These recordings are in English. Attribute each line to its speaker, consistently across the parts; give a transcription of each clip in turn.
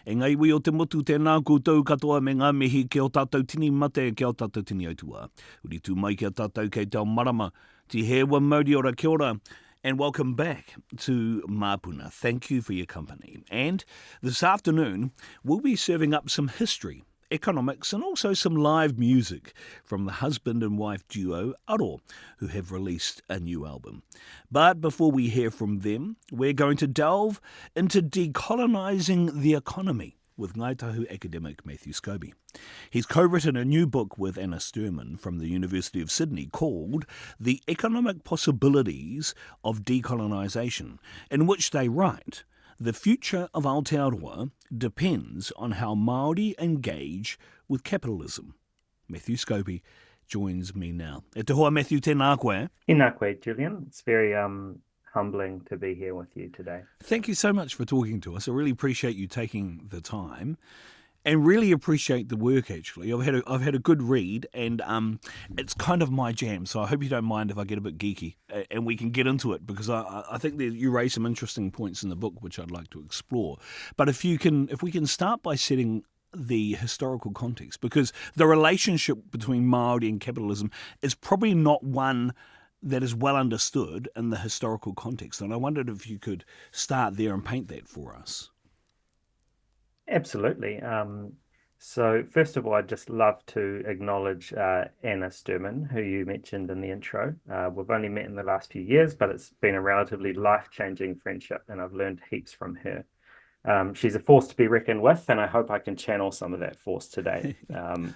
Speaker 1: E ngai wi o te motu tēnā koutou katoa me ngā mihi ke o tātou tini mate ke o tātou tini autua. Uri tū mai ki a tātou kei tau marama. Ti hewa mauri ora kia ora. And welcome back to Māpuna. Thank you for your company. And this afternoon, we'll be serving up some history, economics, and also some live music from the husband and wife duo Aotearoa, who have released a new album. But before we hear from them, we're going to delve into decolonising the economy with Ngai Tahu academic Matthew Scobie. He's co-written a new book with Anna Sturman from the University of Sydney called The Economic Possibilities of Decolonisation, in which they write, the future of Aotearoa depends on how Māori engage with capitalism. Matthew Scobie joins me now. E te hoa, Matthew, tēnā koe.
Speaker 2: Tēnā koe, Julian. It's very humbling to be here with you today.
Speaker 1: Thank you so much for talking to us. I really appreciate you taking the time. And really appreciate the work, actually. I've had a good read, and it's kind of my jam, so I hope you don't mind if I get a bit geeky, and we can get into it, because I think that you raise some interesting points in the book which I'd like to explore. But if we can start by setting the historical context, because the relationship between Māori and capitalism is probably not one that is well understood in the historical context, and I wondered if you could start there and paint that for us.
Speaker 2: Absolutely. So first of all, I'd just love to acknowledge Anna Sturman, who you mentioned in the intro. We've only met in the last few years, but it's been a relatively life-changing friendship, and I've learned heaps from her. She's a force to be reckoned with, and I hope I can channel some of that force today,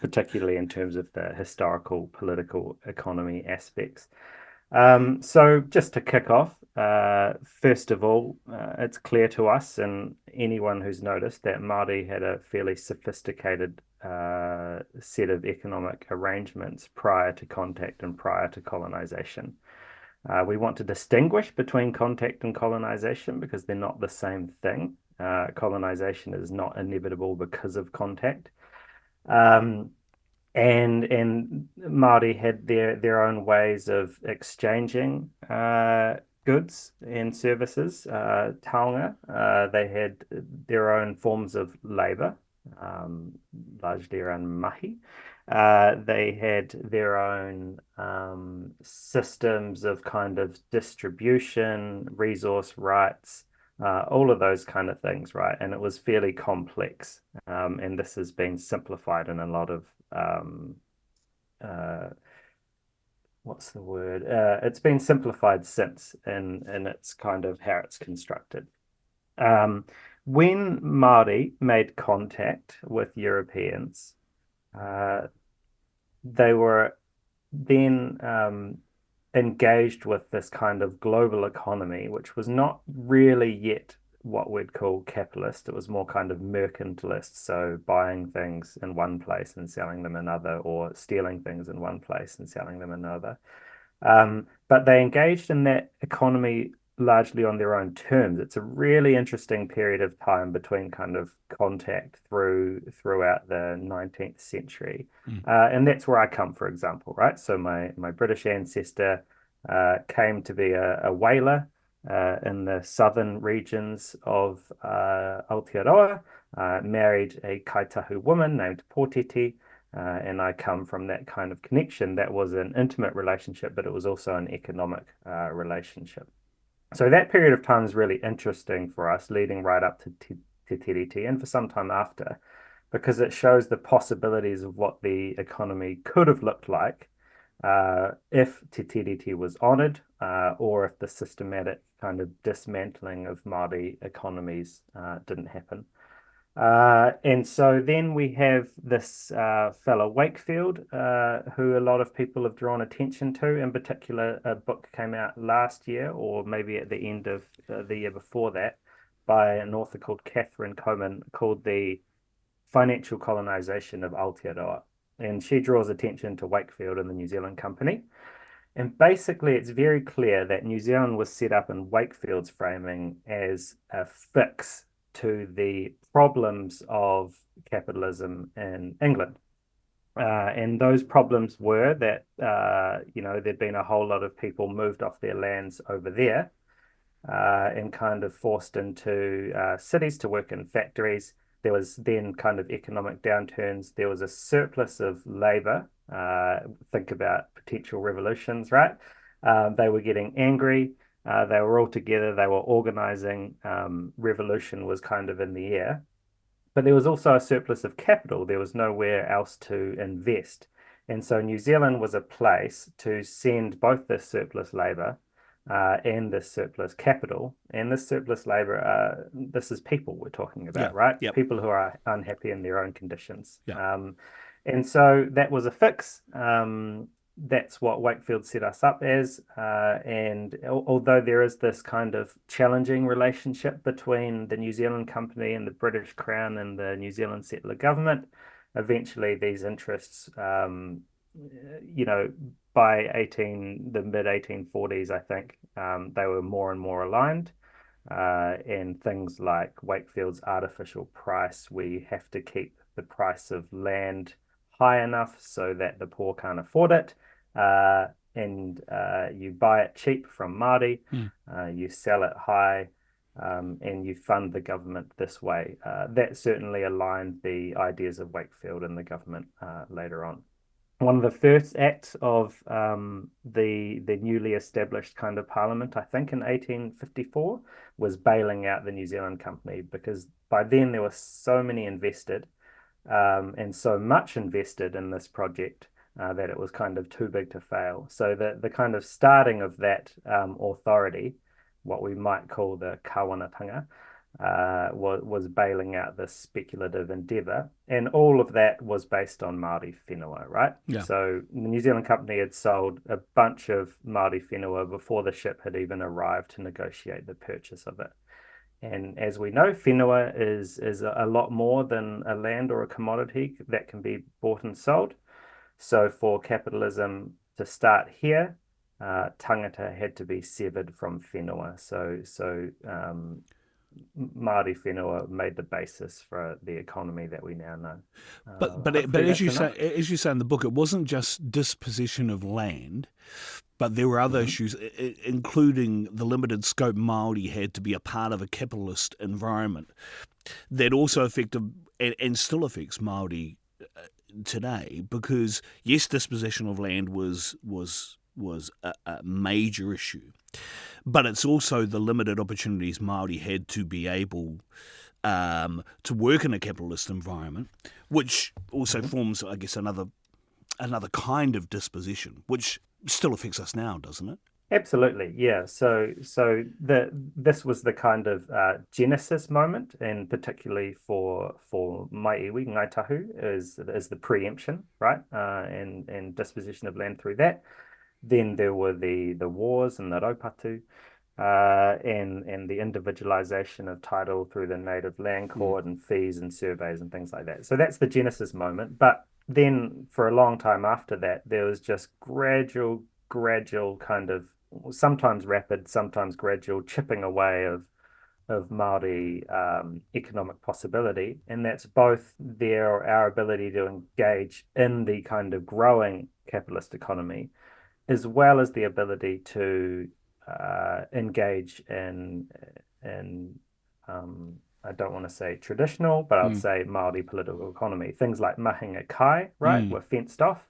Speaker 2: particularly in terms of the historical, political, economy aspects. So just to kick off, first of all, it's clear to us and anyone who's noticed that Māori had a fairly sophisticated set of economic arrangements prior to contact and prior to colonization. We want to distinguish between contact and colonization because they're not the same thing. Colonization is not inevitable because of contact. And Māori had their own ways of exchanging goods and services, taonga. They had their own forms of labour, largely around mahi. They had their own systems of kind of distribution, resource rights, all of those kind of things, right? And it was fairly complex. And this has been simplified in a lot of what's the word? It's been simplified since in its kind of how it's constructed. When Māori made contact with Europeans, they were then engaged with this kind of global economy, which was not really yet what we'd call capitalist. It was more kind of mercantilist, so buying things in one place and selling them in another, or stealing things in one place and selling them in another. But they engaged in that economy largely on their own terms. It's a really interesting period of time between kind of contact throughout the 19th century. And that's where I come, for example, right? So my British ancestor came to be a whaler in the southern regions of Aotearoa, married a Ngai Tahu woman named Pōteti, and I come from that kind of connection. That was an intimate relationship, but it was also an economic relationship. So that period of time is really interesting for us, leading right up to Te Tiriti and for some time after, because it shows the possibilities of what the economy could have looked like if Te Tiriti was honoured, or if the systematic kind of dismantling of Māori economies didn't happen. And so then we have this fellow Wakefield, who a lot of people have drawn attention to. In particular, a book came out last year, or maybe at the end of the year before that, by an author called Catherine Coman, called The Financial Colonisation of Aotearoa. And she draws attention to Wakefield and the New Zealand Company. And basically, it's very clear that New Zealand was set up in Wakefield's framing as a fix to the problems of capitalism in England. And those problems were that, there'd been a whole lot of people moved off their lands over there and kind of forced into cities to work in factories. There was then kind of economic downturns. There was a surplus of labor. Think about potential revolutions, right? They were getting angry. They were all together. They were organizing. Revolution was kind of in the air. But there was also a surplus of capital. There was nowhere else to invest. And so New Zealand was a place to send both this surplus labor and this surplus capital. And this surplus labor, this is people we're talking about, right?
Speaker 1: Yep.
Speaker 2: People who are unhappy in their own conditions.
Speaker 1: Yeah.
Speaker 2: And so that was a fix. That's what Wakefield set us up as. And although there is this kind of challenging relationship between the New Zealand company and the British Crown and the New Zealand settler government, eventually these interests, by the mid 1840s, I think, they were more and more aligned. And things like Wakefield's artificial price, we have to keep the price of land high enough so that the poor can't afford it. And you buy it cheap from Māori, you sell it high, and you fund the government this way. That certainly aligned the ideas of Wakefield and the government later on. One of the first acts of the newly established kind of parliament, I think in 1854, was bailing out the New Zealand company, because by then there were so many invested and so much invested in this project that it was kind of too big to fail. So the kind of starting of that authority, what we might call the kawanatanga, was bailing out this speculative endeavour, and all of that was based on Māori whenua, right?
Speaker 1: Yeah.
Speaker 2: So the New Zealand company had sold a bunch of Māori whenua before the ship had even arrived to negotiate the purchase of it. And as we know, whenua is a lot more than a land or a commodity that can be bought and sold. So for capitalism to start here, tangata had to be severed from whenua. So Māori whenua made the basis for the economy that we now know.
Speaker 1: But as you say in the book, it wasn't just disposition of land, but there were other issues, including the limited scope Māori had to be a part of a capitalist environment that also affected and still affects Māori today. Because yes, disposition of land was a major issue, but it's also the limited opportunities Māori had to be able to work in a capitalist environment, which also forms, I guess, another kind of disposition, which still affects us now, doesn't it?
Speaker 2: Absolutely, yeah. So this was the kind of genesis moment, and particularly for mai iwi, Ngai Tahu, is the preemption, right? And disposition of land through that. Then there were the wars and the raupatu, and the individualization of title through the native land court and fees and surveys and things like that. So that's the genesis moment. But then for a long time after that, there was just gradual kind of, sometimes rapid, sometimes gradual chipping away of Māori economic possibility. And that's both our ability to engage in the kind of growing capitalist economy, as well as the ability to engage in I don't want to say traditional, but I'd say Māori political economy. Things like mahinga kai, right, were fenced off,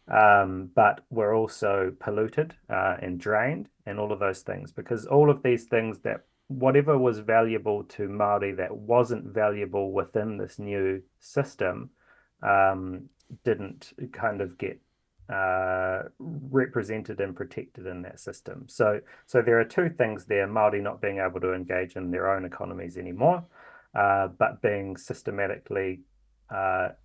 Speaker 2: but were also polluted and drained, and all of those things, because all of these things, that whatever was valuable to Māori that wasn't valuable within this new system didn't kind of get represented and protected in that system. So there are two things there: Māori not being able to engage in their own economies anymore, but being systematically at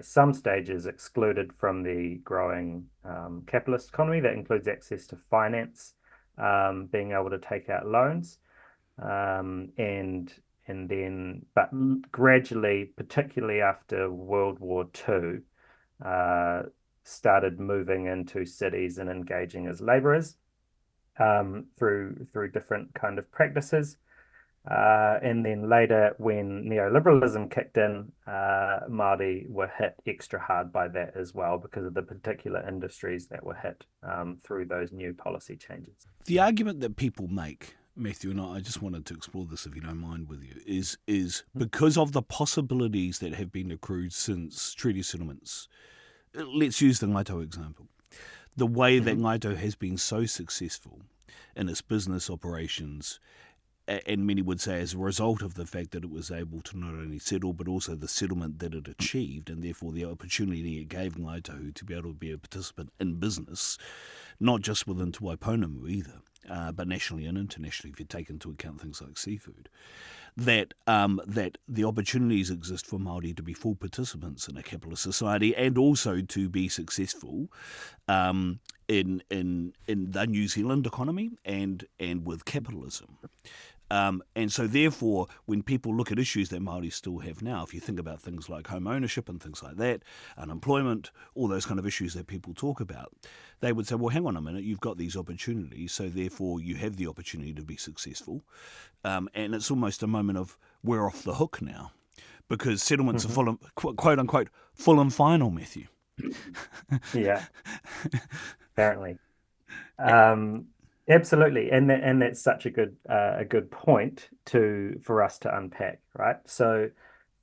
Speaker 2: some stages excluded from the growing capitalist economy. That includes access to finance, being able to take out loans, and then, but gradually, particularly after World War II, started moving into cities and engaging as labourers through different kind of practices. And then later, when neoliberalism kicked in, Māori were hit extra hard by that as well, because of the particular industries that were hit through those new policy changes.
Speaker 1: The argument that people make Matthew, and I just wanted to explore this, if you don't mind, with you, is because of the possibilities that have been accrued since treaty settlements. Let's use the Ngai Tahu example. The way that Ngai Tahu has been so successful in its business operations, and many would say as a result of the fact that it was able to not only settle, but also the settlement that it achieved, and therefore the opportunity it gave Ngai Tahu to be able to be a participant in business, not just within Te Waiponamu either, but nationally and internationally, if you take into account things like seafood, that the opportunities exist for Māori to be full participants in a capitalist society and also to be successful in the New Zealand economy and with capitalism. And so therefore, when people look at issues that Māori still have now, if you think about things like home ownership and things like that, unemployment, all those kind of issues that people talk about, they would say, well, hang on a minute, you've got these opportunities, so therefore you have the opportunity to be successful. And it's almost a moment of, we're off the hook now, because settlements are full and, quote unquote, full and final, Matthew.
Speaker 2: Yeah, apparently. Absolutely, and that's such a good point for us to unpack, right? So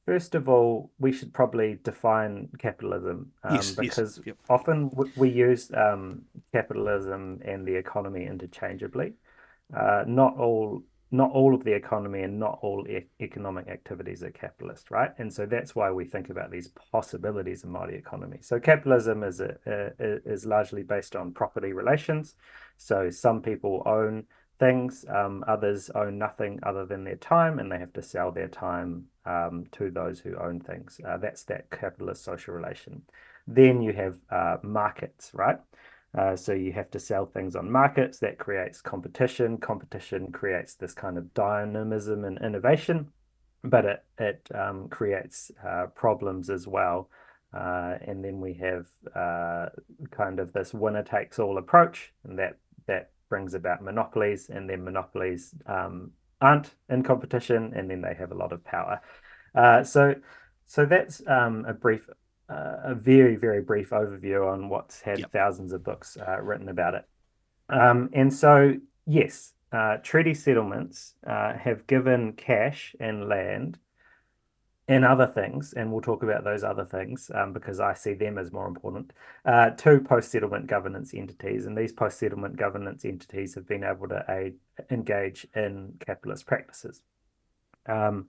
Speaker 2: first of all, we should probably define capitalism, because
Speaker 1: Yep.
Speaker 2: often we use capitalism and the economy interchangeably. Not all of the economy and not all economic activities are capitalist, right? And so that's why we think about these possibilities in Māori economy. So capitalism is largely based on property relations. So some people own things, others own nothing other than their time, and they have to sell their time to those who own things. That's that capitalist social relation. Then you have markets, right? So you have to sell things on markets. That creates competition. Competition creates this kind of dynamism and innovation, but it creates problems as well. And then we have kind of this winner takes all approach, and that brings about monopolies, and then monopolies aren't in competition, and then they have a lot of power. So that's a very, very brief overview on what's had thousands of books written about it. And so, yes, treaty settlements have given cash and land and other things, and we'll talk about those other things because I see them as more important, to post-settlement governance entities. And these post-settlement governance entities have been able to engage in capitalist practices. Some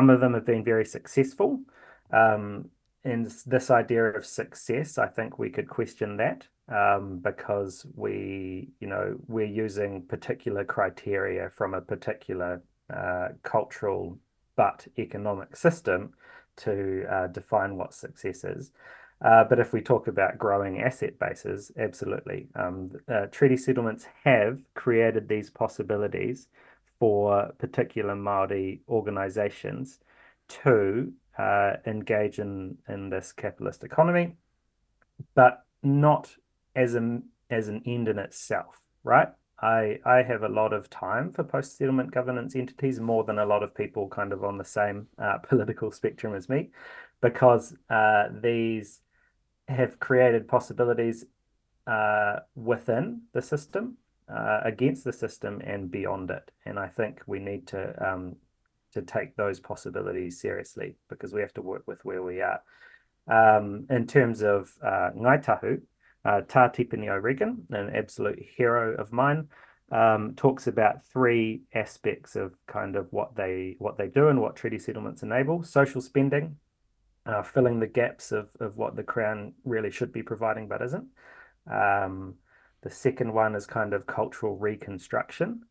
Speaker 2: of them have been very successful. And this idea of success, I think we could question that because we're using particular criteria from a particular cultural but economic system to define what success is. But if we talk about growing asset bases, absolutely. Treaty settlements have created these possibilities for particular Māori organisations to engage in this capitalist economy, but not as an end in itself, right? I have a lot of time for post-settlement governance entities, more than a lot of people kind of on the same political spectrum as me, because these have created possibilities within the system, against the system, and beyond it. And I think we need to take those possibilities seriously because we have to work with where we are. In terms of Ngai Tahu, Tā Tipini O'Regan, an absolute hero of mine, talks about three aspects of kind of what they do and what treaty settlements enable: social spending, filling the gaps of what the Crown really should be providing but isn't. The second one is kind of cultural reconstruction.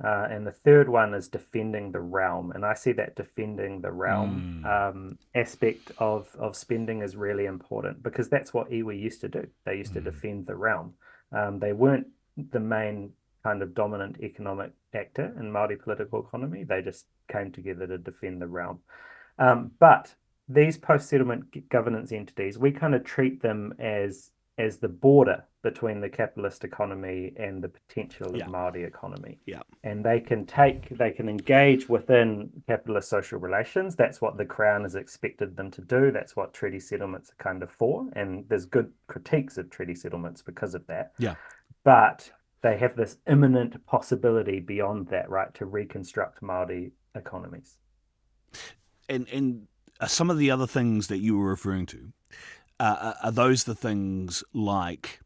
Speaker 2: And the third one is defending the realm. And I see that defending the realm aspect of spending is really important because that's what iwi used to do. They used to defend the realm. They weren't the main kind of dominant economic actor in Māori political economy. They just came together to defend the realm. But these post-settlement governance entities, we kind of treat them as the border between the capitalist economy and the potential of Māori economy. And they can engage within capitalist social relations. That's what the Crown has expected them to do. That's what treaty settlements are kind of for. And there's good critiques of treaty settlements because of that. But they have this imminent possibility beyond that, right, to reconstruct Māori economies.
Speaker 1: And some of the other things that you were referring to, are those the things like,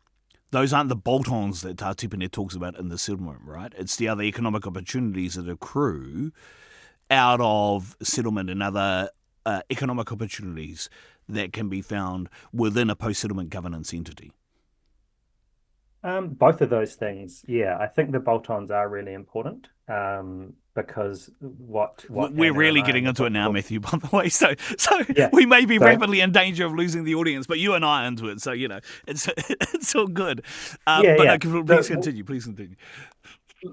Speaker 1: those aren't the bolt-ons that Tātipine talks about in the settlement, right? It's the other economic opportunities that accrue out of settlement and other economic opportunities that can be found within a post-settlement governance entity.
Speaker 2: Both of those things, yeah. I think the bolt-ons are really important, because what
Speaker 1: We're
Speaker 2: Anna and
Speaker 1: really
Speaker 2: I in
Speaker 1: getting
Speaker 2: the
Speaker 1: into it
Speaker 2: book
Speaker 1: now,
Speaker 2: talk,
Speaker 1: Matthew, by the way. So
Speaker 2: yeah.
Speaker 1: we may be
Speaker 2: So
Speaker 1: rapidly in danger of losing the audience, but you and I are into it. So, it's all good.
Speaker 2: yeah,
Speaker 1: But
Speaker 2: yeah.
Speaker 1: no, please continue. Please continue.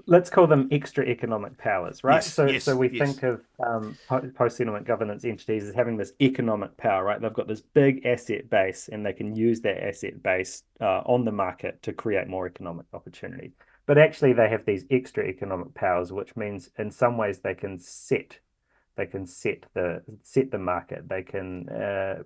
Speaker 2: Let's call them extra economic powers, right?
Speaker 1: Yes,
Speaker 2: So
Speaker 1: yes,
Speaker 2: we
Speaker 1: yes.
Speaker 2: think of post-settlement governance entities as having this economic power, right? They've got this big asset base, and they can use that asset base on the market to create more economic opportunity. But actually, they have these extra economic powers, which means in some ways they can set the market. They can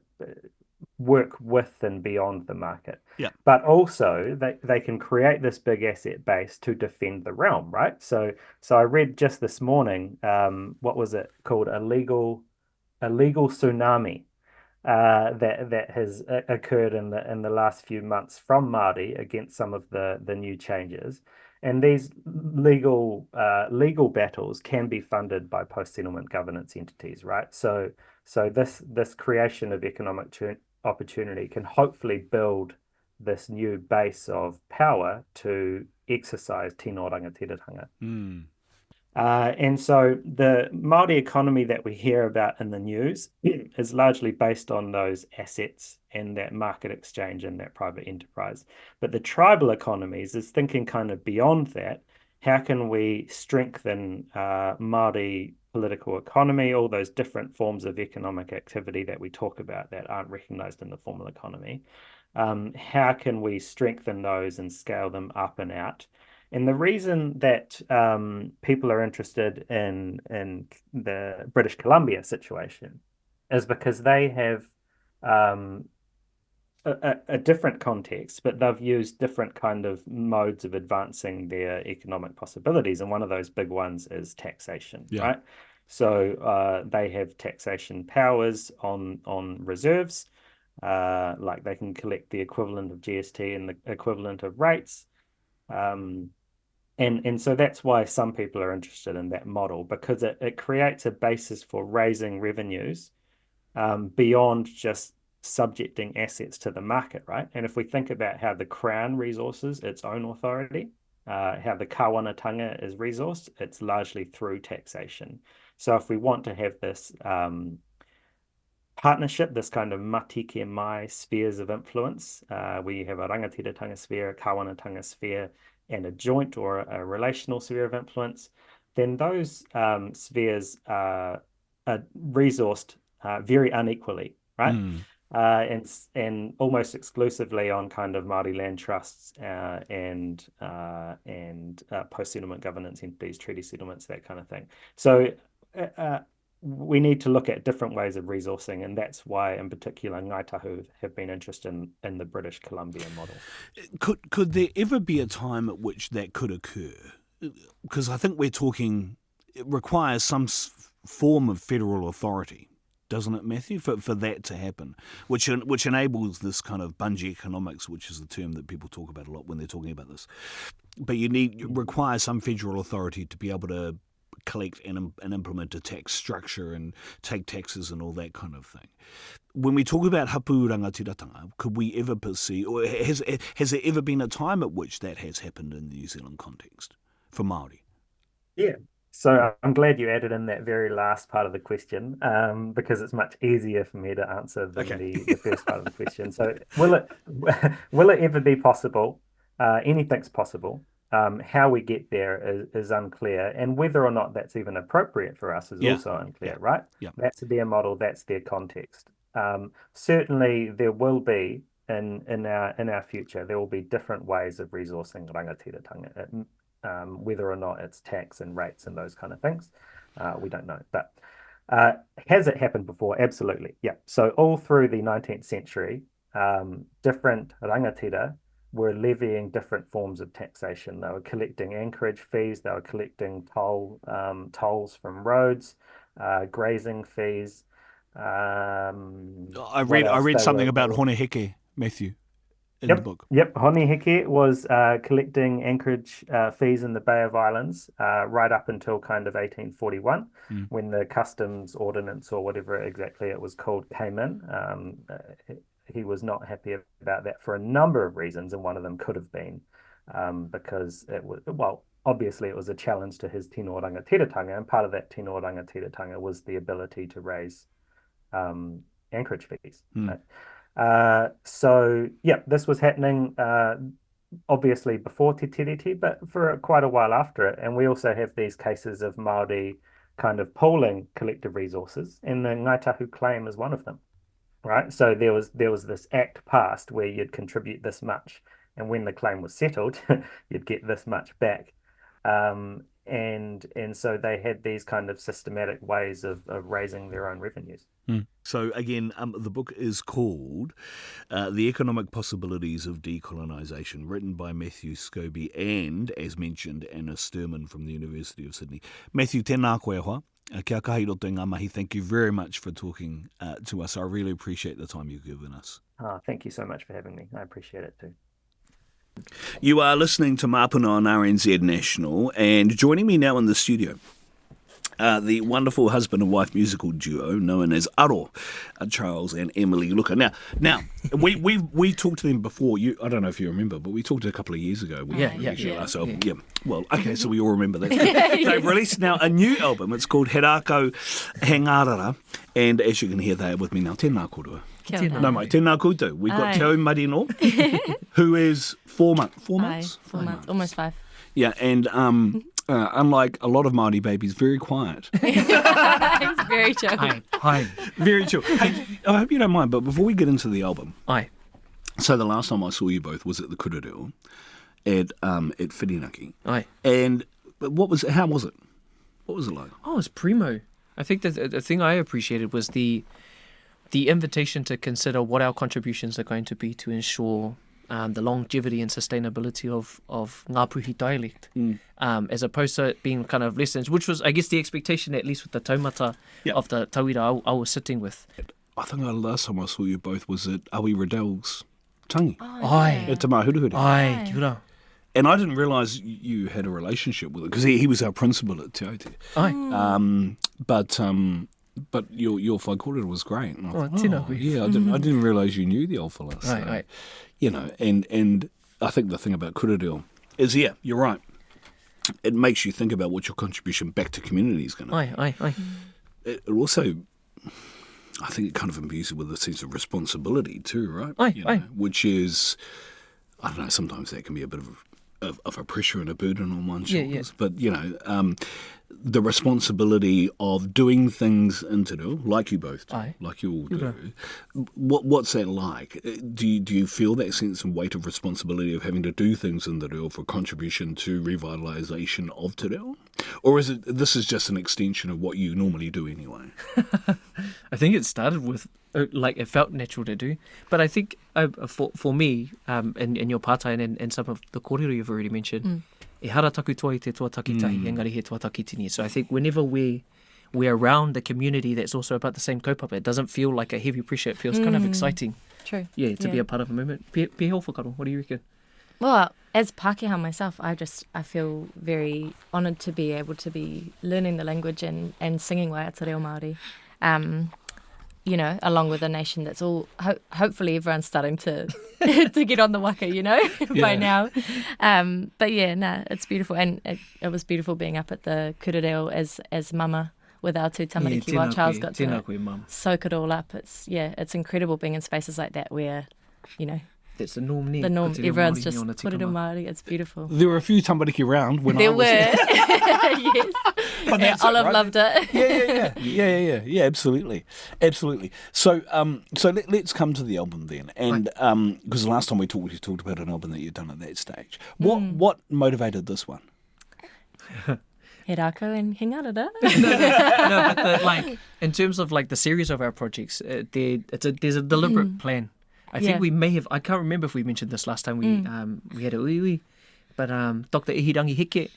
Speaker 2: work with and beyond the market.
Speaker 1: Yeah.
Speaker 2: But also they can create this big asset base to defend the realm, right? So I read just this morning, what was it called? A legal tsunami that has occurred in the last few months from Māori against some of the new changes. And these legal battles can be funded by post-settlement governance entities, right? So this creation of economic opportunity can hopefully build this new base of power to exercise tino rangatiratanga.
Speaker 1: Mm.
Speaker 2: And so the Māori economy that we hear about in the news is largely based on those assets and that market exchange and that private enterprise. But the tribal economies is thinking kind of beyond that. How can we strengthen Māori political economy, all those different forms of economic activity that we talk about that aren't recognized in the formal economy? How can we strengthen those and scale them up and out? And the reason that people are interested in the British Columbia situation is because they have a different context, but they've used different kind of modes of advancing their economic possibilities. And one of those big ones is taxation,
Speaker 1: Yeah.
Speaker 2: right? So they have taxation powers on reserves, like they can collect the equivalent of GST and the equivalent of rates. And so that's why some people are interested in that model, because it creates a basis for raising revenues beyond just subjecting assets to the market, right? And if we think about how the Crown resources its own authority, how the kawanatanga is resourced, it's largely through taxation. So if we want to have this partnership, this kind of matike mai spheres of influence, where you have a rangatiratanga sphere, a kawanatanga sphere, and a joint or a relational sphere of influence, then those spheres are resourced very unequally, right?
Speaker 1: Mm.
Speaker 2: And almost exclusively on kind of Māori land trusts and post-settlement governance entities, treaty settlements, that kind of thing. So we need to look at different ways of resourcing, and that's why, in particular, Ngai Tahu have been interested in the British Columbia model.
Speaker 1: Could there ever be a time at which that could occur? Because I think we're talking, it requires some form of federal authority, doesn't it, Matthew, for that to happen, which enables this kind of bungee economics, which is the term that people talk about a lot when they're talking about this. But require some federal authority to be able to collect and implement a tax structure and take taxes and all that kind of thing. When we talk about hapu rangatiratanga, could we ever perceive, or has there ever been a time at which that has happened in the New Zealand context for Māori?
Speaker 2: Yeah. So I'm glad you added in that very last part of the question, because it's much easier for me to answer than
Speaker 1: Okay.
Speaker 2: the first part of the question. So will it ever be possible? Anything's possible. How we get there is unclear, and whether or not that's even appropriate for us is
Speaker 1: Yeah.
Speaker 2: also unclear,
Speaker 1: Yeah.
Speaker 2: right?
Speaker 1: Yeah.
Speaker 2: That's their model, that's their context. Certainly, there will be in our future, there will be different ways of resourcing rangatiratanga. Whether or not it's tax and rates and those kind of things, we don't know. But has it happened before? Absolutely, yeah. So all through the 19th century, different rangatira were levying different forms of taxation. They were collecting anchorage fees, they were collecting tolls from roads, grazing fees.
Speaker 1: I
Speaker 2: What else?
Speaker 1: read
Speaker 2: They
Speaker 1: something
Speaker 2: were
Speaker 1: about Hone Heke, Matthew, in the
Speaker 2: Yep,
Speaker 1: book.
Speaker 2: yep. Hone Heke was collecting anchorage fees in the Bay of Islands right up until kind of 1841, when the customs ordinance or whatever exactly it was called came in. He was not happy about that for a number of reasons, and one of them could have been because it was, well, obviously it was a challenge to his tino rangatiratanga, and part of that tino rangatiratanga was the ability to raise anchorage fees. Right? So yeah, this was happening obviously before Te Tiriti, but for quite a while after it. And we also have these cases of Māori kind of pooling collective resources, and the Ngai Tahu claim is one of them. Right, so there was this act passed where you'd contribute this much, and when the claim was settled, you'd get this much back. And so they had these kind of systematic ways of raising their own revenues.
Speaker 1: So again, the book is called The Economic Possibilities of Decolonisation, written by Matthew Scobie and, as mentioned, Anna Sturman from the University of Sydney. Matthew, tēnā koe hoa. Kia kahi roto ngā mahi. Thank you very much for talking to us. I really appreciate the time you've given us.
Speaker 2: Thank you so much for having me. I appreciate it too.
Speaker 1: You are listening to Māpuna on RNZ National, and joining me now in the studio, the wonderful husband and wife musical duo known as Aro, Charles and Emily Luka. Now, we talked to them before. I don't know if you remember, but we talked a couple of years ago. Yeah. Well, okay, so we all remember that. They've released now a new album. It's called He Rakau, Ngarara, and as you can hear, they are with me now. Tēnā kōrua. No, mai, tēnā koutou. We've got Te Au Marino, who is 4 months. 4 months?
Speaker 3: 4 months, almost 5.
Speaker 1: Yeah, and unlike a lot of Māori babies, very quiet.
Speaker 3: He's very chill.
Speaker 4: Hi.
Speaker 1: Very chill. Hey, I hope you don't mind, but before we get into the album,
Speaker 4: Aye.
Speaker 1: So the last time I saw you both was at the Kurereo at Whirinaki.
Speaker 4: Aye.
Speaker 1: And how was it? What was it like?
Speaker 4: Oh, it was primo. I think the thing I appreciated was the invitation to consider what our contributions are going to be to ensure the longevity and sustainability of Ngāpuhi dialect, as opposed to it being kind of lessons, which was, I guess, the expectation, at least with the taumata of the tauira I was sitting with.
Speaker 1: I think the last time I saw you both was at Awi Riddell's tangi.
Speaker 4: Aye.
Speaker 1: At Te Mahuruhuru.
Speaker 4: Aye, kia ora.
Speaker 1: And I didn't realise you had a relationship with it, because he was our principal at Te Aotearoa.
Speaker 4: Aye.
Speaker 1: But your whakaurero was great. And I thought,
Speaker 4: tēnā koe.
Speaker 1: yeah, I didn't realise you knew the old fella. So,
Speaker 4: Aye.
Speaker 1: you know, and I think the thing about kurereo is, yeah, you're right. It makes you think about what your contribution back to community is going to be.
Speaker 4: Aye.
Speaker 1: It also, I think it kind of imbues you with a sense of responsibility too, right?
Speaker 4: Aye.
Speaker 1: Which is, I don't know, sometimes that can be a bit of a pressure and a burden on one's shoulders. But, you know, the responsibility of doing things in te reo, like you both do, like you all do. What's that like? Do you feel that sense of weight of responsibility of having to do things in te reo for contribution to revitalisation of te reo? Or is this is just an extension of what you normally do anyway?
Speaker 4: I think it started with, it felt natural to do. But I think for me, in your part-time and some of the kōrero you've already mentioned, e hara taku toa I te tuatakitahi, engari he tuatakitini. So I think whenever we're around a community that's also about the same kaupapa, it doesn't feel like a heavy pressure. It feels kind of exciting.
Speaker 3: True.
Speaker 4: Yeah, to be a part of a movement. Peheo whakaro, what do you reckon?
Speaker 3: Well, as Pākehā myself, I feel very honoured to be able to be learning the language and singing Waiata Reo Māori. You know, along with a nation that's all, hopefully everyone's starting to to get on the waka, you know, by now. But yeah, it's beautiful. And it was beautiful being up at the kurereo as mama with our two tamariki while Charles got to soak it all up. It's incredible being in spaces like that where, you know,
Speaker 4: that's the norm.
Speaker 3: Everyone's just kōrero Māori. It's beautiful.
Speaker 1: There were a few tamariki around when I was
Speaker 3: there. Yes. But Olive loved it.
Speaker 1: Yeah, absolutely. So let's come to the album then, and because the last time we talked about an album that you'd done at that stage. What motivated this one?
Speaker 3: He Rakau and He Ngarara.
Speaker 4: No, but in terms of the series of our projects, there's a deliberate plan. I think we may have, I can't remember if we mentioned this last time we had a uiui, but Dr. Ihirangi Heke,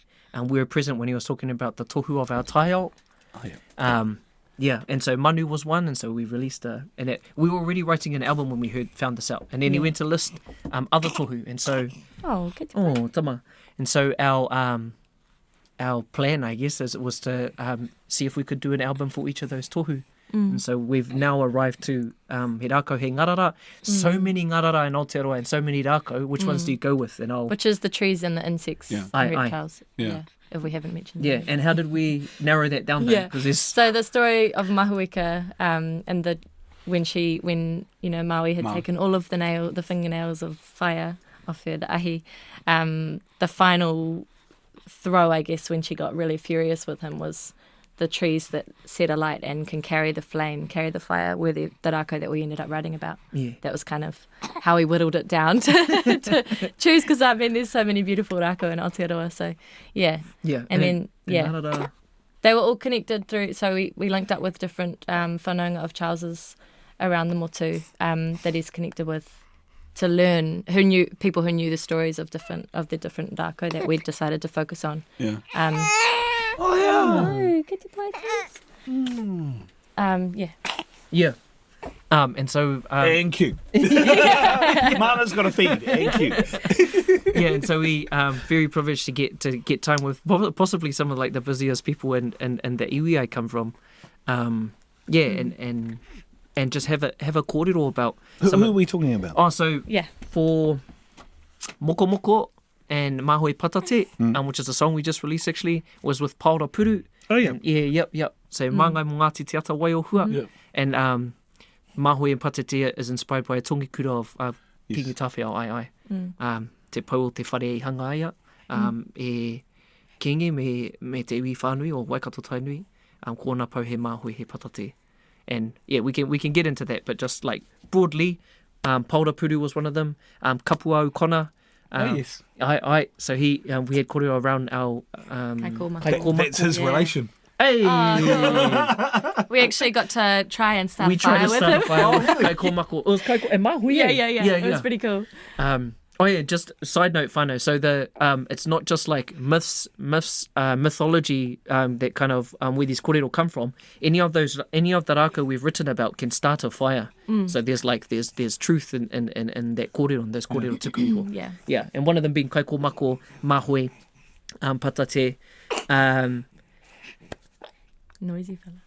Speaker 4: we were present when he was talking about the tohu of our taiao.
Speaker 1: Oh, yeah.
Speaker 4: And so Manu was one, and so we released we were already writing an album when we found this out, and then he went to list other tohu, and so tama, and so our plan, I guess, was to see if we could do an album for each of those tohu. And so we've now arrived to He Rakau he Ngarara. So many Ngarara in Aotearoa and so many Rakau. Which ones do you go with? And
Speaker 3: which is the trees and the insects, reptiles.
Speaker 1: Yeah.
Speaker 3: If we haven't mentioned
Speaker 4: that. And how did we narrow that down then?
Speaker 3: So the story of Mahuika and when Maui had taken all of the fingernails of fire off her ahi, the final throw, I guess, when she got really furious with him was the trees that set alight and can carry the flame, carry the fire, were the rako that we ended up writing about. Yeah. That was kind of how we whittled it down to choose, because there's so many beautiful rako in Aotearoa. So, yeah. And then they were all connected through, so we linked up with different whanaunga of Charles's around the motu that he's connected with to learn, people who knew the stories of the different rako that we decided to focus on.
Speaker 1: Yeah.
Speaker 3: Get to play
Speaker 4: Yeah. And so
Speaker 1: thank you. Mama's got a feed. Thank you.
Speaker 4: And so we very privileged to get time with possibly some of like the busiest people and the iwi I come from. And just have a kōrero about
Speaker 1: who are we talking about?
Speaker 4: For Moko Moko and Mahoi Patate, which is a song we just released actually, was with Paora Puru.
Speaker 1: Oh, yeah.
Speaker 4: Yep. So Māngai mo Ngāti Te Ata Waiohua. And Mahoi and Patate is inspired by a tongikura of Kingi Tawhia Ai. Te pau o te whare i hanga aia. E kingi me te iwi whānui o Waikato Tainui. Kōna pau he Mahoi he Patate. And we can get into that, but just like broadly, Paora Puru was one of them. Kapuau Kona.
Speaker 1: Yes.
Speaker 4: So we had kōrero around our
Speaker 3: Kaikomaku.
Speaker 1: That's his relation.
Speaker 4: Hey!
Speaker 3: We actually got to try and start
Speaker 4: a fire with him.
Speaker 3: Kaikomaku.
Speaker 4: It was Kaiko and Mahui.
Speaker 3: Yeah. It was pretty cool.
Speaker 4: Just side note, whānau. So it's not just like myths, mythology that kind of where these kōrero come from. Any of the rako we've written about can start a fire. So there's truth in that kōrero, and those kōrero tukuiho. Yeah. And one of them being Kaikomaku, Mahoi, Patate.
Speaker 3: Noisy fella.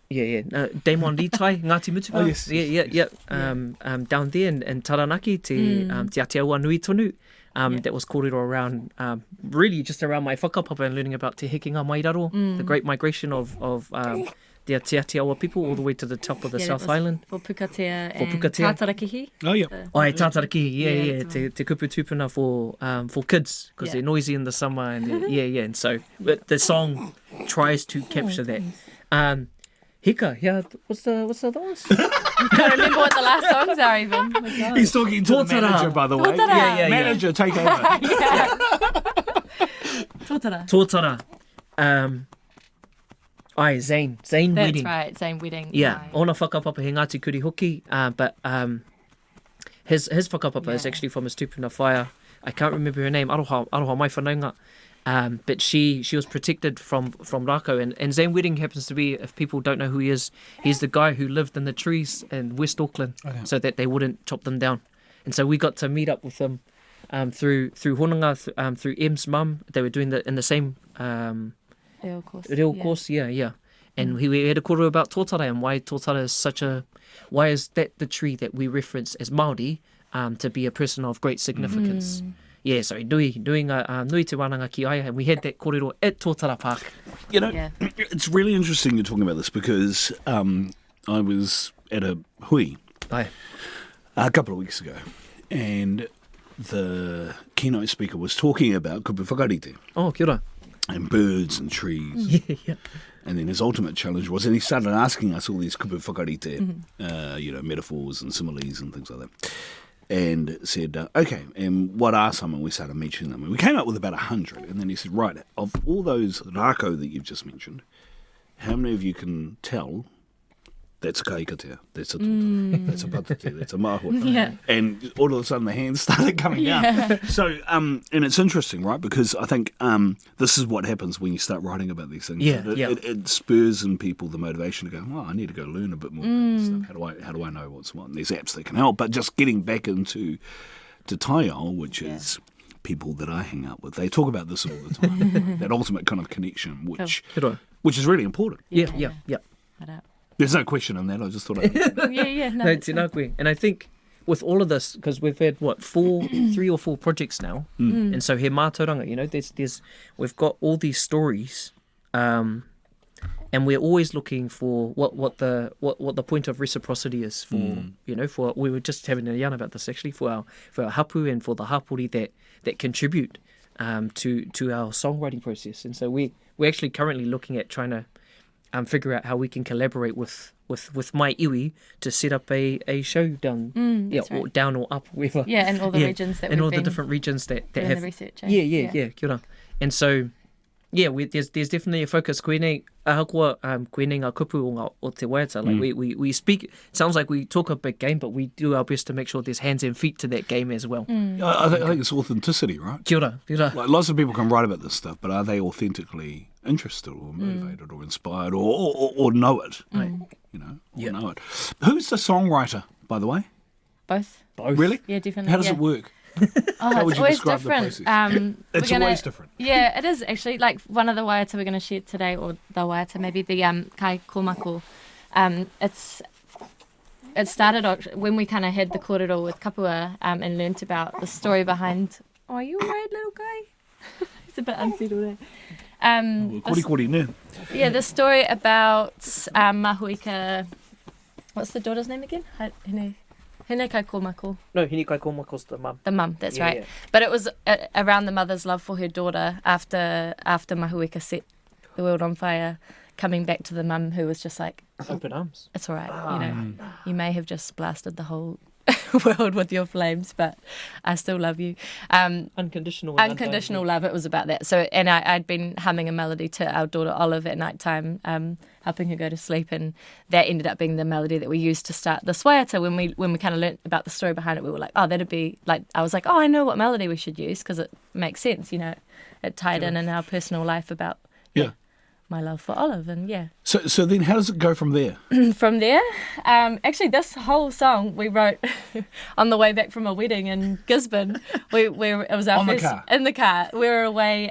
Speaker 4: Damon Litai, Ngāti Mutuka.
Speaker 1: Oh, yes.
Speaker 4: Yeah. Down there in Taranaki, te Aotearoa Nui Tonu. That was kōrero around, really just around my whakapapa and learning about Te Hekinga Mairaro, the great migration of the Te Aotearoa people all the way to the top of the South Island.
Speaker 3: For Pukatea and Tātarakihi.
Speaker 1: Oh, yeah.
Speaker 4: Tātarakihi, Te kupu tūpuna for kids, because they're noisy in the summer. And and so the song tries to capture that. Hika, what's the other ones?
Speaker 3: I can't remember what the last songs are even. Oh,
Speaker 1: he's talking to the manager, by the way. Manager, take over.
Speaker 3: Tōtara.
Speaker 4: Zane
Speaker 3: That's
Speaker 4: wedding.
Speaker 3: That's right, Zane wedding.
Speaker 4: Yeah, ona whakapapa he Ngāti Kuri Hoki, but his whakapapa is actually from his tūpuna whaia. I can't remember her name, Aroha mai whanaunga. But she was protected from Rako, and Zane Wedding happens to be, if people don't know who he is, he's the guy who lived in the trees in West Auckland, so that they wouldn't chop them down. And so we got to meet up with him through honanga, through M's mum. They were doing in the same reo course, yeah. And we had a kōrero about tōtara and why tōtara is why is that the tree that we reference as Māori to be a person of great significance. Yeah, so nui te wānanga ki aia, and we had that kōrero at Tōtara Park.
Speaker 1: It's really interesting you're talking about this, because I was at a hui a couple of weeks ago, and the keynote speaker was talking about kupu whakarite.
Speaker 4: Oh, kia ora.
Speaker 1: And birds and trees.
Speaker 4: Yeah.
Speaker 1: And then his ultimate challenge was, and he started asking us all these kupu whakarite, metaphors and similes and things like that. And said, okay, and what are some? And we started mentioning them. And we came up with about 100. And then he said, right, of all those rako that you've just mentioned, how many of you can tell that's a kaikatea, that's a tuta, that's a patate, that's a mahua.
Speaker 3: Yeah.
Speaker 1: And all of a sudden the hands started coming down. So, and it's interesting, right? Because I think this is what happens when you start writing about these things. It spurs in people the motivation to go, well, I need to go learn a bit more about this stuff. How do I know what's what? And there's apps that can help. But just getting back into taiao, which is people that I hang out with, they talk about this all the time. That ultimate kind of connection, which is really important.
Speaker 4: Yeah.
Speaker 1: There's no question on that. I just thought I'd...
Speaker 3: No,
Speaker 4: tēnā koe. And I think with all of this, because we've had, 3 or 4 projects now, and so he mātauranga, you know, we've got all these stories, and we're always looking for what the point of reciprocity is for, you know, for, we were just having a yarn about this actually, for our hapu and for the hapori that contribute to our songwriting process. And so we're actually currently looking at trying to figure out how we can collaborate with my iwi to set up a show down, or down or up, wherever.
Speaker 3: Yeah, and all the regions that
Speaker 4: and
Speaker 3: we've
Speaker 4: all
Speaker 3: been
Speaker 4: the different regions that
Speaker 3: doing
Speaker 4: have
Speaker 3: the research.
Speaker 4: Yeah, kia ora. And so, there's definitely a focus. Koenei ahakoa koenei ngā kupu o te waiata. Like we speak. Sounds like we talk a big game, but we do our best to make sure there's hands and feet to that game as well.
Speaker 1: I think it's authenticity, right?
Speaker 4: Kia ora.
Speaker 1: Like, lots of people can write about this stuff, but are they authentically interested or motivated or inspired or know it? You know, or know it. Who's the songwriter, by the way?
Speaker 3: Both.
Speaker 1: Really?
Speaker 3: Yeah, definitely.
Speaker 1: How does it work?
Speaker 3: How
Speaker 1: would you
Speaker 3: always
Speaker 1: describe the
Speaker 3: different.
Speaker 1: process? It's always different.
Speaker 3: Yeah, it is actually. Like one of the waiata we're going to share today, or the waiata, maybe the kai komako. It started when we kind of had the kōrero with Kapua and learnt about the story behind. Oh, are you alright, little guy? He's a bit unsettled. Yeah, the story about Mahuika. What's the daughter's name again? Hene kai komako.
Speaker 4: No, hene kai komako's the mum.
Speaker 3: The mum, that's right. Yeah. But it was around the mother's love for her daughter after Mahuika set the world on fire, coming back to the mum who was just like,
Speaker 4: open arms.
Speaker 3: It's all right, you know. You may have just blasted the whole world with your flames, but I still love you.
Speaker 4: Unconditional
Speaker 3: love. It was about that. So, and I'd been humming a melody to our daughter Olive at night time, helping her go to sleep, and that ended up being the melody that we used to start this waiata. When we kind of learnt about the story behind it, we were like, oh, that'd be like, I was like, oh, I know what melody we should use because it makes sense, you know. It tied in our personal life about my love for Olive, and
Speaker 1: So then how does it go from there?
Speaker 3: From there, actually this whole song we wrote on the way back from a wedding in Gisborne. It was our in the car. We were away.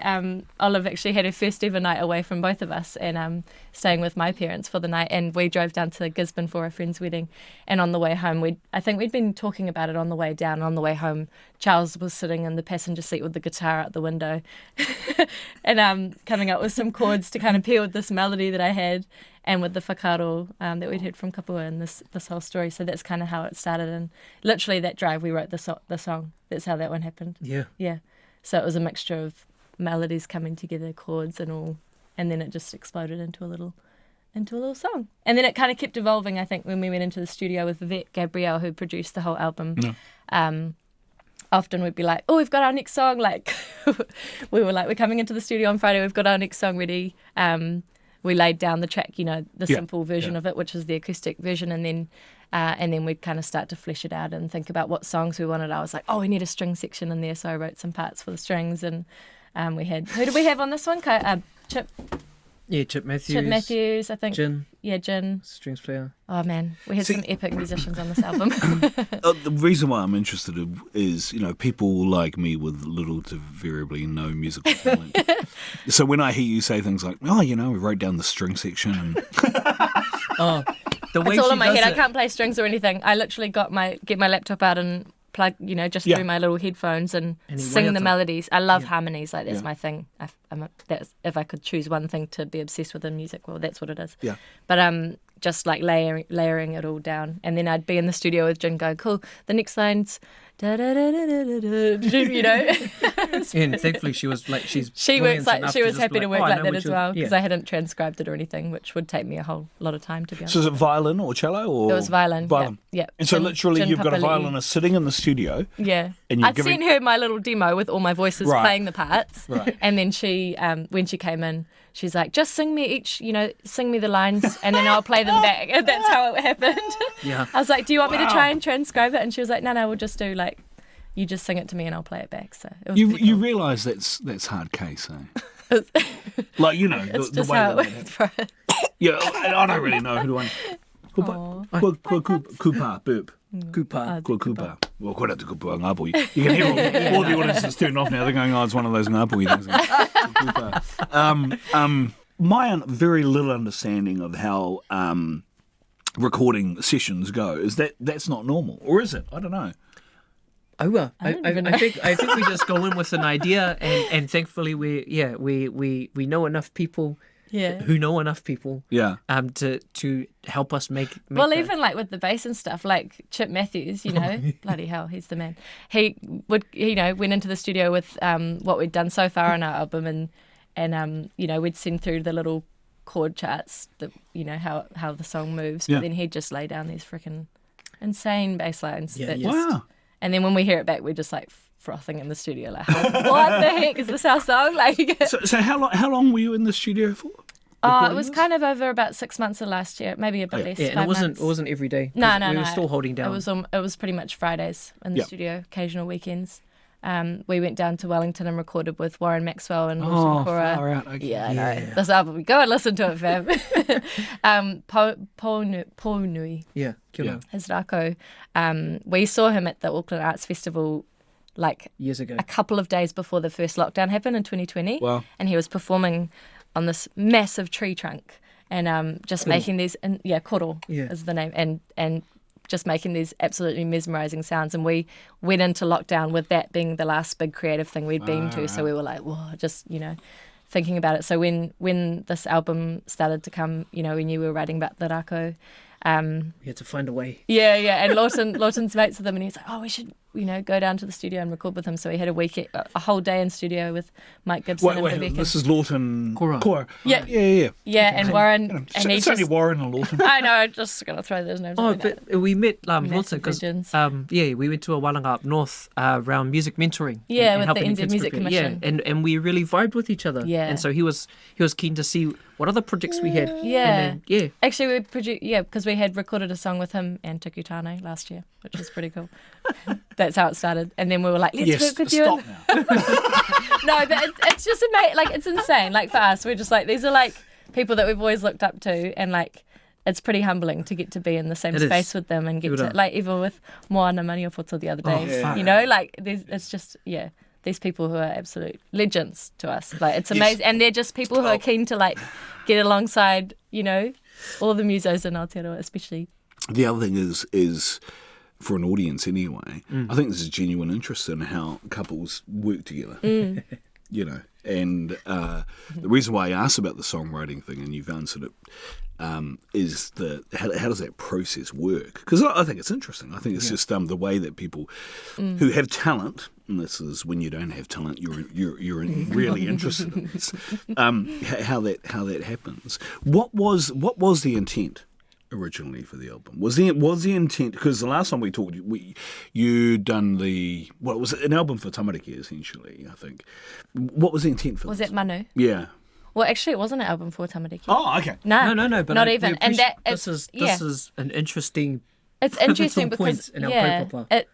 Speaker 3: Olive actually had her first ever night away from both of us, and staying with my parents for the night. And we drove down to Gisborne for a friend's wedding. And on the way home, I think we'd been talking about it on the way down. On the way home, Charles was sitting in the passenger seat with the guitar out the window, and coming up with some chords to kind of pair with this melody that I had, and with the whakaro that we'd heard from Kapua and this whole story. So that's kind of how it started. And literally that drive, we wrote the song. That's how that one happened. Yeah. So it was a mixture of melodies coming together, chords and all, and then it just exploded into a little song. And then it kind of kept evolving, I think, when we went into the studio with Vivette Gabrielle, who produced the whole album. Often we'd be like, oh, we've got our next song. Like, we were like, we're coming into the studio on Friday, we've got our next song ready. We laid down the track, you know, the simple version of it, which is the acoustic version, and then we'd kind of start to flesh it out and think about what songs we wanted. I was like, oh, we need a string section in there, so I wrote some parts for the strings, and we had, who did we have on this one? Chip.
Speaker 4: Yeah, Chip Matthews.
Speaker 3: Chip Matthews, I think.
Speaker 4: Jin.
Speaker 3: Yeah, Jin.
Speaker 4: Strings player.
Speaker 3: Oh, man. We had some epic musicians on this album.
Speaker 1: The reason why I'm interested is, you know, people like me with little to variably no musical talent. So when I hear you say things like, oh, you know, we wrote down the string section. And
Speaker 4: the way
Speaker 3: it's all in my head.
Speaker 4: I
Speaker 3: can't play strings or anything. I literally get my laptop out and plug, you know, just through my little headphones and sing the melodies. I love harmonies. Like, that's my thing. If I could choose one thing to be obsessed with in music, well, that's what it is.
Speaker 1: Yeah.
Speaker 3: But just like layering it all down, and then I'd be in the studio with Jin going, cool, the next line's da da da da da da, you know.
Speaker 4: And thankfully she was like,
Speaker 3: she was happy to work like that as well, because I hadn't transcribed it or anything, which would take me a whole lot of time, to be honest.
Speaker 1: So is it violin or cello? Or
Speaker 3: it was violin. Yeah.
Speaker 1: And so literally you've got a violinist sitting in the studio.
Speaker 3: Yeah.
Speaker 1: And
Speaker 3: I'd sent her my little demo with all my voices playing the parts.
Speaker 1: Right.
Speaker 3: And then she, when she came in, she's like, just sing me sing me the lines and then I'll play them back. And that's how it happened.
Speaker 4: Yeah.
Speaker 3: I was like, do you want me to try and transcribe it? And she was like, no, we'll just do like, you just sing it to me and I'll play it back. So it was
Speaker 1: You realise that's hard case, eh? Like, you know,
Speaker 3: it's
Speaker 1: the
Speaker 3: just
Speaker 1: way
Speaker 3: how
Speaker 1: that
Speaker 3: it works for us.
Speaker 1: Yeah, I don't really know who do I. Kupa, burp. Kupa. Well, quite to kupa ngāpui. You can hear all the audience is turned off now. They're going, it's one of those ngāpui things. Kupa. My very little understanding of how recording sessions go is that's not normal, or is it? I don't know.
Speaker 4: Oh well, I think we just go in with an idea, and thankfully we know enough people.
Speaker 3: Yeah.
Speaker 4: Who know enough people.
Speaker 1: Yeah.
Speaker 4: To help us make
Speaker 3: well,
Speaker 4: that.
Speaker 3: even like with the bass and stuff, like Chip Matthews, bloody hell, he's the man. He would, went into the studio with what we'd done so far on our album, and we'd send through the little chord charts that how the song moves, but then he'd just lay down these freaking insane bass lines.
Speaker 4: Yeah,
Speaker 1: wow.
Speaker 3: And then when we hear it back, we're just like frothing in the studio, like, what the heck is this our song? Like,
Speaker 1: so how long were you in the studio for?
Speaker 3: It was kind of over about 6 months of last year, maybe a bit less.
Speaker 4: Yeah, and
Speaker 3: 5 months.
Speaker 4: it wasn't every day.
Speaker 3: No.
Speaker 4: We were still holding down.
Speaker 3: It was pretty much Fridays in the studio, occasional weekends. We went down to Wellington and recorded with Warren Maxwell and Lawson Cora.
Speaker 1: Far out. Okay.
Speaker 3: Yeah, I know. This album, go and listen to it, fam. Po Nui.
Speaker 4: Yeah, killer.
Speaker 3: He Rakau. We saw him at the Auckland Arts Festival like
Speaker 4: years ago,
Speaker 3: a couple of days before the first lockdown happened in 2020.
Speaker 1: Wow.
Speaker 3: And he was performing on this massive tree trunk and just making these, koro is the name, and just making these absolutely mesmerising sounds. And we went into lockdown with that being the last big creative thing we'd been to. So we were like, whoa, just, thinking about it. So when this album started to come, we knew we were writing about the Rakau.
Speaker 4: We had to find a way.
Speaker 3: Yeah, and Lawton's mates with him, and he's like, we should, go down to the studio and record with him. So we had a whole day in studio with Mike Gibson and Vivek.
Speaker 1: This is Lawton
Speaker 3: Cora. Yeah.
Speaker 1: Yeah,
Speaker 3: and Warren. And
Speaker 1: it's only Warren and Lawton.
Speaker 3: I know, I'm just going to throw those names
Speaker 4: out. But we met Lawton because, we went to a wānanga up north around music mentoring.
Speaker 3: Yeah,
Speaker 4: and
Speaker 3: with the NZ Music Commission.
Speaker 4: Yeah, and we really vibed with each other.
Speaker 3: Yeah.
Speaker 4: And so he was keen to see what other projects we had.
Speaker 3: Yeah.
Speaker 4: And then,
Speaker 3: actually, because we had recorded a song with him and Tukutane last year, which was pretty cool. That's how it started. And then we were like, let's work with you.
Speaker 1: Stop now.
Speaker 3: No, but it's just amazing. Like, it's insane. Like, for us, we're just like, these are like people that we've always looked up to, and like, it's pretty humbling to get to be in the same space with them and get to, like, even with Moana Maniopoto the other day, like, it's just, these people who are absolute legends to us. Like, it's amazing. And they're just people who are keen to, like, get alongside, all the musos in Aotearoa, especially.
Speaker 1: The other thing is for an audience anyway, I think there's a genuine interest in how couples work together. And the reason why I asked about the songwriting thing, and you've answered it, is how does that process work? Because I think it's interesting. I think it's just the way that people who have talent, and this is when you don't have talent, you're really interested in this. How that happens. What was the intent originally for the album? Was the intent, because the last time we talked, you done it was an album for tamariki essentially, I think. What was the intent for
Speaker 3: this?
Speaker 1: Was
Speaker 3: it Manu?
Speaker 1: Yeah.
Speaker 3: Well, actually, it wasn't an album for tamariki.
Speaker 1: Oh, okay.
Speaker 3: No,
Speaker 4: but
Speaker 3: not even. And
Speaker 4: this is an interesting.
Speaker 3: It's interesting because
Speaker 4: in our kaupapa.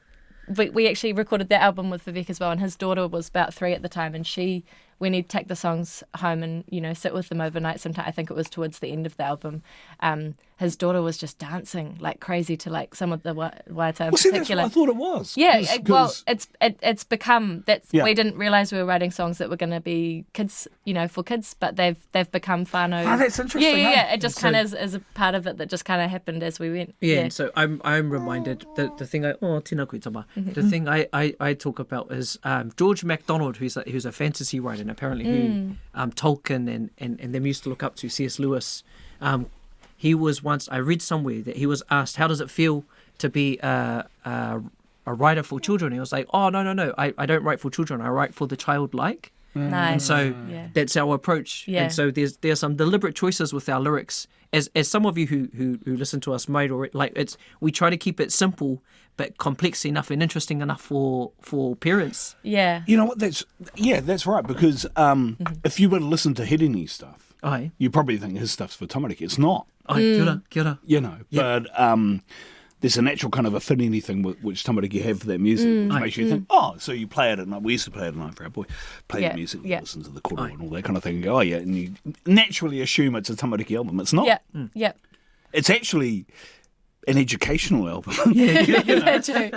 Speaker 3: We actually recorded that album with Vivek as well, and his daughter was about 3 at the time, and when he'd take the songs home and sit with them overnight, sometime I think it was towards the end of the album, his daughter was just dancing like crazy to like some of the waiata in particular.
Speaker 1: That's what I thought it was.
Speaker 3: Yeah, it's become we didn't realise we were writing songs that were going to be kids, for kids, but they've become whānau.
Speaker 1: Oh, that's interesting.
Speaker 3: Yeah. It just kind of is a part of it that just kind of happened as we went.
Speaker 4: Yeah, and so I'm reminded the thing tēnā koe tama. The thing I talk about is George MacDonald, who's a fantasy writer, and apparently who Tolkien and them used to look up to, C.S. Lewis. He was once, I read somewhere that he was asked, how does it feel to be a writer for children? He was like, no, I don't write for children, I write for the childlike.
Speaker 3: Nice.
Speaker 4: And so that's our approach.
Speaker 3: Yeah.
Speaker 4: And so there's some deliberate choices with our lyrics. As some of you who listen to us might already, we try to keep it simple but complex enough and interesting enough for parents.
Speaker 3: Yeah.
Speaker 1: You know what? That's right, because if you were to listen to Hedini stuff,
Speaker 4: Ai.
Speaker 1: you probably think his stuff's for tamariki. It's not,
Speaker 4: Ai, kia ora.
Speaker 1: you know. But there's a natural kind of affinity thing which tamariki have for that music, which makes you think, oh, so you play it at night. We used to play it at night for our boy. Play the music, listen to the kōrero and all that kind of thing, and go, oh yeah, and you naturally assume it's a tamariki album. It's not.
Speaker 3: Yeah.
Speaker 1: It's actually an educational album.
Speaker 3: Yeah, true.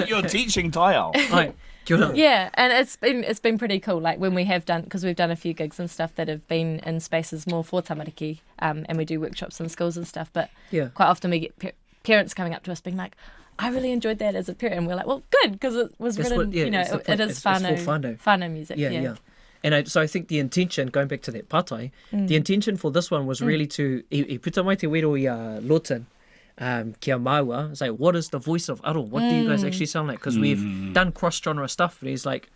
Speaker 1: You're teaching taiao.
Speaker 4: Ai, kia ora.
Speaker 3: Yeah, and it's been pretty cool. Like when we have done, because we've done a few gigs and stuff that have been in spaces more for tamariki, and we do workshops in schools and stuff. But quite often we get parents coming up to us being like, I really enjoyed that as a parent. And we're like, well, good, because it was written, it is whānau music.
Speaker 4: Yeah. And so I think the intention, going back to that pātai, the intention for this one was really to, I puta mai te wero I Lawton, kia maua, it's like, what is the voice of Aro? What do you guys actually sound like? Because we've done cross-genre stuff, but he's like,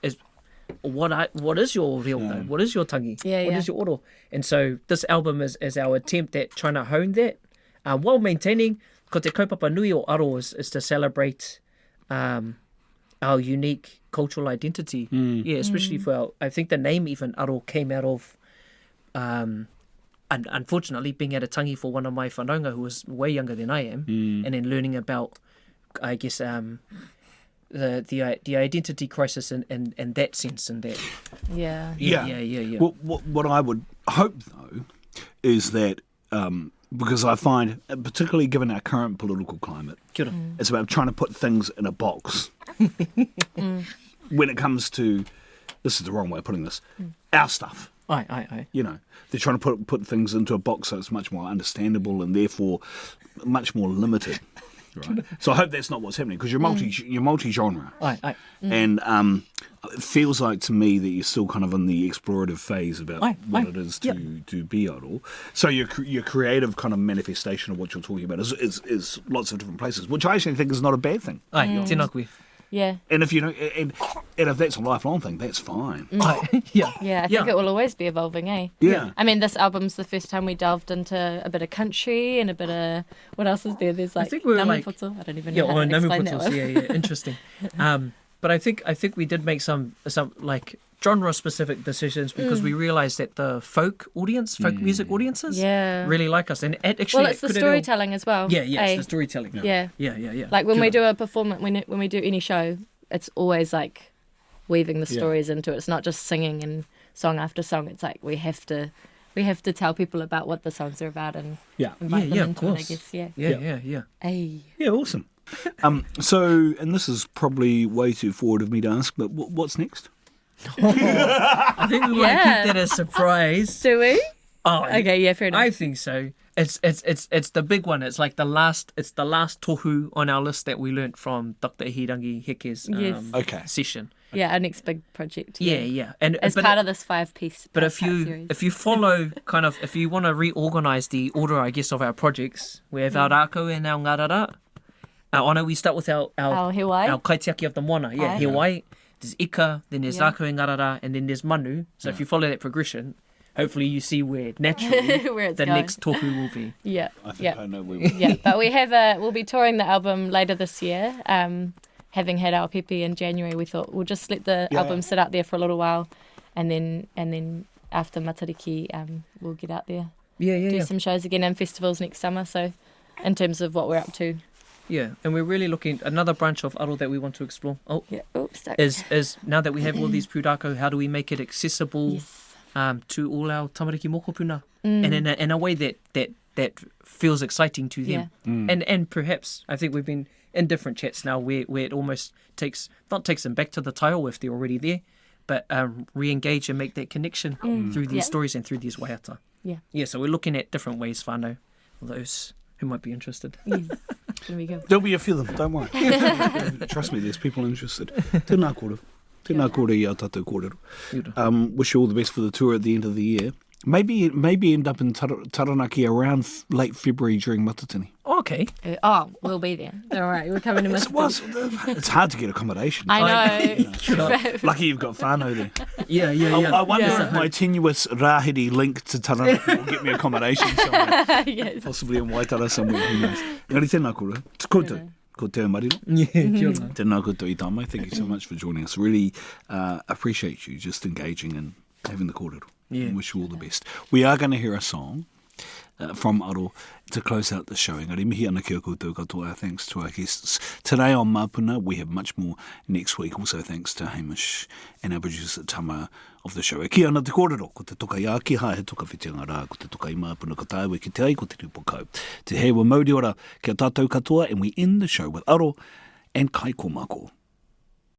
Speaker 4: what is your reo though? What is your tangi? What is your oro? And so this album is our attempt at trying to hone that, while maintaining, ko te kaupapa nui o Aro is to celebrate our unique cultural identity. Especially for I think the name even Aro came out of unfortunately being at a tangi for one of my whanaunga who was way younger than I am, and then learning about, I guess, the identity crisis in that sense, and that. Yeah.
Speaker 1: Well, what I would hope though is that because I find, particularly given our current political climate, it's about trying to put things in a box. When it comes to, this is the wrong way of putting this, our stuff.
Speaker 4: Aye.
Speaker 1: You know, they're trying to put things into a box so it's much more understandable and therefore much more limited. Right. So I hope that's not what's happening, because you're multi-genre.
Speaker 4: Aye.
Speaker 1: And it feels like to me that you're still kind of in the explorative phase about what it is to be Aro. So your creative kind of manifestation of what you're talking about is lots of different places, which I actually think is not a bad thing.
Speaker 4: Aye, tēnā koe.
Speaker 3: Yeah.
Speaker 1: And if you know, and if that's a lifelong thing, that's fine.
Speaker 3: I think it will always be evolving, eh?
Speaker 1: Yeah.
Speaker 3: I mean, this album's the first time we delved into a bit of country and a bit of, what else is there? There's like Namipoto. I don't even know how to explain that one.
Speaker 4: Yeah, interesting. But I think we did make some like genre specific decisions because we realised that the folk music audiences really like us, and actually
Speaker 3: it's the storytelling as well.
Speaker 4: It's the storytelling.
Speaker 3: Yeah. Like when we do a performance, when we do any show, it's always like weaving the stories into it. It's not just singing and song after song. It's like we have to tell people about what the songs are about and invite them into it, I guess.
Speaker 1: Yeah, awesome. So, and this is probably way too forward of me to ask, but what's next?
Speaker 4: I think we want to keep that a surprise.
Speaker 3: Do we?
Speaker 4: Oh,
Speaker 3: okay, yeah, fair enough.
Speaker 4: I think so. It's the big one. It's like the last tohu on our list that we learnt from Dr. Hirangi Heke's session.
Speaker 3: Yeah, our next big project.
Speaker 4: Yeah. And
Speaker 3: as part of this 5-piece.
Speaker 4: But if you follow if you want to reorganise the order, I guess, of our projects, we have our Rakau and our Ngarara. I know we start with our
Speaker 3: Hewai.
Speaker 4: Our kaitiaki of the moana. Yeah, Hewai. There's Ika, then there's Rakau and Ngarara, and then there's Manu. So if you follow that progression, hopefully you see where naturally the going. Next tohu will be.
Speaker 3: Yeah.
Speaker 1: I think I know where we will.
Speaker 3: Yeah, but we'll be touring the album later this year. Having had our pepe in January, we thought we'll just let the album sit out there for a little while, and then after Matariki, we'll get out there. Do some shows again and festivals next summer. So, in terms of what we're up to.
Speaker 4: Yeah, and we're really looking another branch of Aro that we want to explore.
Speaker 3: Stuck.
Speaker 4: Is now that we have all these pūrākau, how do we make it accessible to all our tamariki mokopuna, and in a way that feels exciting to them, and perhaps I think we've been in different chats now where it almost takes them back to the taiao if they're already there, but re-engage and make that connection through these stories and through these waiata. Yeah. So we're looking at different ways, whānau, for those who might be interested.
Speaker 3: Yes. Go.
Speaker 1: There'll be a few of them, don't worry. Trust me, there's people interested. Tēnā kōrero. Tēnā kōrero I a tātou kōrero. Wish you all the best for the tour at the end of the year. Maybe end up in Taranaki around late February during Matatini.
Speaker 4: Oh, okay.
Speaker 3: We'll be there. All right, we're coming to Matatini.
Speaker 1: It's hard to get accommodation.
Speaker 3: I know.
Speaker 1: Lucky you've got whānau there.
Speaker 4: Yeah.
Speaker 1: I wonder if my tenuous rāhiri link to Taranaki will get me accommodation somewhere.
Speaker 3: Yes.
Speaker 1: Possibly in Waitara somewhere. Who knows? Ngari tēnā kōrero. Koutou. Ko te mariro.
Speaker 4: Kia ora.
Speaker 1: Tēnā koutou I tāmai. Thank you so much for joining us. Really appreciate you just engaging and having the kōrero.
Speaker 4: Yeah.
Speaker 1: Wish you all the best. We are going to hear a song from Aro to close out the show. Engari mihi ana kia koutou katoa. Thanks to our guests today on Māpuna. We have much more next week. Also thanks to Hamish and our producer Tama of the show. E kia ana te kōrero, ko te toka i Ākiha, he toka whitianga rā, ko te toka i Māpuna, ko tāwe ki te ai, ko te rupokau. Te hewa mauri ora, kia tātou katoa, and we end the show with Aro and Kai Komako.